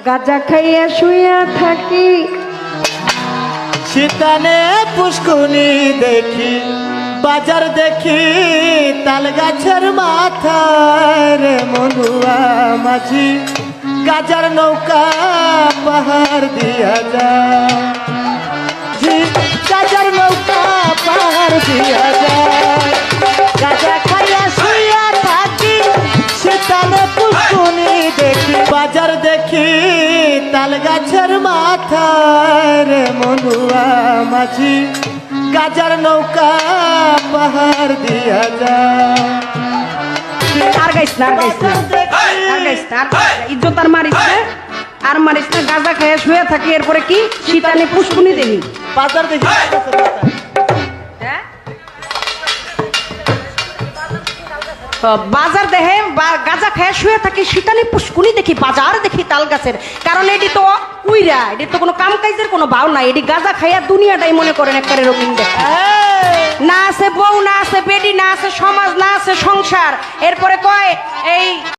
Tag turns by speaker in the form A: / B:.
A: গাঁজা খাইয়া শুইয়া থাকি,
B: শীতানে পুষ্কুনি দেখি, বাজার দেখি তাল গাছের মাথায় রে মনুয়া মাঝি, গাজার নৌকা পাহাড় দিয়া যায়, গাজার নৌকা পাহাড় দিয়া যায়। গাজা খাইয়া শুইয়া থাকি, শীতানে পুষ্কুনি দেখি, বাজার দেখি তাল গাছের মাথায় রে মনুয়া মাঝি, গাজার নৌকা পাহাড় দিয়া যায়।
A: আর গাইস না, আর গাইস না, আর গাইস না, ইজ্জত আর মারিস না, আর মারিস না। গাঁজা খাইয়া শুয়ে থাকি, এরপরে কি শীতানে পুষ্কুনি দেখি,
B: বাজার দেখি,
A: বাজার দেখে গাঁজা খাইয়া শুয়ে থাকি, শীতানে পুষ্কুনি দেখি, বাজার দেখি তাল গাছের। কারণ এটি তো উইরা, এটি তো কোনো কাম কাজের কোনো ভাও নাই, এটি গাঁজা খাইয়া দুনিয়াটাই মনে করেন একবারে রঙিন দেখে। না আছে বউ, না আছে বেডি, না আছে সমাজ, না আছে সংসার। এরপরে কয় এই